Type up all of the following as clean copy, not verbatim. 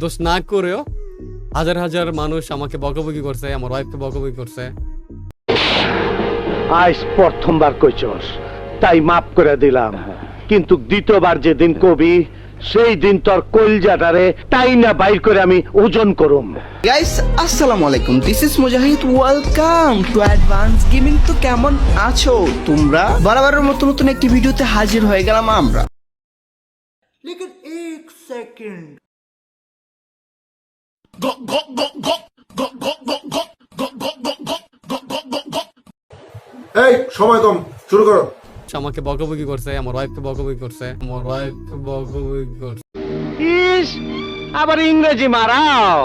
দোষ না করেও হাজার হাজার মানুষ আমাকে বকাবকি করছে, আমার ওয়াইফকে বকাবকি করছে। আজ প্রথমবার কইছস তাই মাফ করে দিলাম, কিন্তু দ্বিতীয়বার যেদিন কবি সেই দিন তোর কলজাটারে তাই না বাইর করে আমি ওজন করুম। গাইস আসসালামু আলাইকুম, this is Mujahid, welcome to advance gaming. তো কেমন আছো তোমরা? বরাবরের মতো নতুন একটি ভিডিওতে হাজির হয়ে গেলাম আমরা। लेकिन एक सेकंड এই সময় কম, শুরু করো। আমাকে বকাবকি করছে, আমার ওয়াইফকে বকাবকি করছে, আমার ওয়াইফকে বকাবকি করছে। ইস, আবার ইংরেজি মারাও।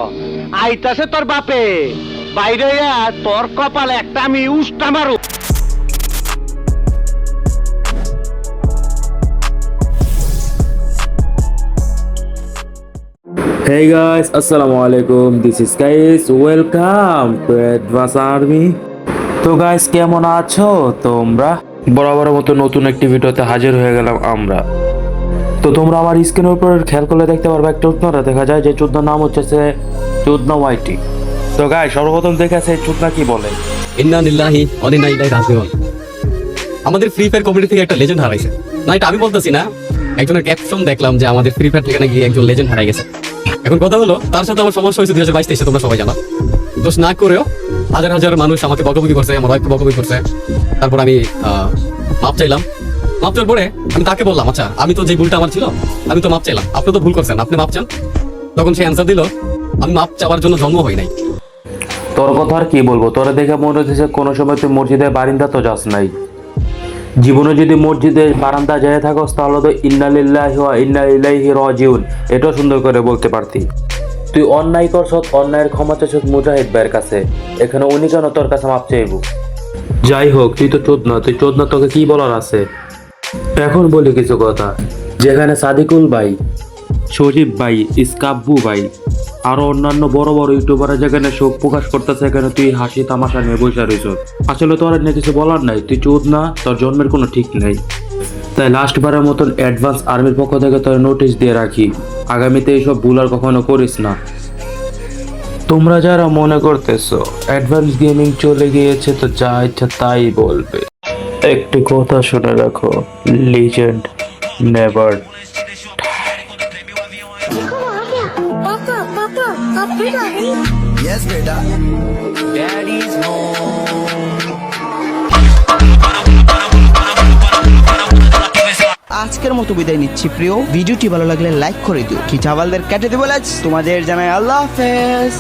আইতাছে তোর বাপে, বাইরে তোর কপালে একটা আমি উষ্টা মারু। Hey guys, Assalamualaikum. This is guys. Welcome to Advance Army. তো গাইস কেমন আছো তোমরা? বরাবর মতো নতুন একটি ভিডিওতে হাজির হয়ে গেলাম আমরা। তো তোমরা আমার স্ক্রিনের উপর খেয়াল করলে দেখতে পারবে একটা চুদনা দেখা যায়, যে চুদনার নাম হচ্ছে চুদনা ওয়াইটি। তো গাইস সর্বপ্রথম দেখেছে চুদনা কি বলে। ইন্না লিল্লাহি ওয়া ইন্না ইলাইহি রাজিউন। আমাদের ফ্রি ফায়ার কমিউনিটি থেকে একটা লেজেন্ড হারাইছে। না, এটা আমি বলতেছি না, একজনের ক্যাপশন দেখলাম যে আমাদের ফ্রি ফায়ার থেকে নাকি একজন লেজেন্ড হারাই গেছে। এখন কথা হলো, তার সাথে আমার সমস্যা হয়েছে 2022-23, তোমরা সবাই জানো। দোষ না করেও হাজার হাজার মানুষ আমাকে বকাবকি করছে, আমার ওয়াইফকে বকাবকি করছে। তারপর আমি মাপ চাইলাম। মাপ চাওয়ার পরে আমি তাকে বললাম, আচ্ছা আমি তো যে ভুলটা আমার ছিল আমি তো মাপ চাইলাম, আপনি তো ভুল করছেন, আপনি মাপ চান। তখন সে অ্যান্সার দিল, আমি মাপ চাওয়ার জন্য জন্ম হই নাই। তোর কথা আর কি বলবো, তোরা দেখে মনে হচ্ছে কোনো সময় তুই মসজিদের বারিন্দা তো যাস নাই। জীবনে যদি মসজিদের বারান্দা যায় থাকস তাহলে তো ইন্না লিল্লাহি ওয়া ইন্না ইলাইহি রাজিউন এটাও সুন্দর করে বলতে পারতি। তুই অন্যায় করছ, অন্যায়ের ক্ষমা চাইছ মুজাহিদ ভাইয়ের কাছে, এখানে উনি কেন তোর কাছে মাপ চাইব? যাই হোক, তুই তো চোদনা, তুই চোদনা, তোকে কি বলার আছে? এখন বলি কিছু কথা। যেখানে সাদিকুল ভাই, সজীব ভাই, ইসকাব্বু ভাই আরো অন্যান্য বড় বড় ইউটিউবাররা যেখানে শোক প্রকাশ করতেছে, এখানে তুই হাসি তামাশা নিয়ে বসে রয়েছ। আসলে তোর নিয়ে কিছু বলার নাই, তুই চোদনা, তোর জন্মের কোনো ঠিক নেই। তাই লাস্টবারের মতন অ্যাডভান্স আর্মির পক্ষ থেকে তোর নোটিশ দিয়ে রাখি, আগামীতে এইসব ভুল আর কখনো করিস না। তোমরা যারা মনে করতেছো অ্যাডভান্স গেমিং চলে গিয়েছে তো যা ইচ্ছা তাই বলবে, একটি কথা শুনে রাখো, লিজেন্ড নেভার। पापा पापा आप फिर आ गए। यस बेटा, डैडीज আজকের মতো বিদায় নিচ্ছি প্রিয়। ভিডিওটি ভালো লাগলে লাইক করে দিও, কি চাওয়ালদের কেটে দেবো, তোমাদের জানাই আল্লাহ হাফেজ।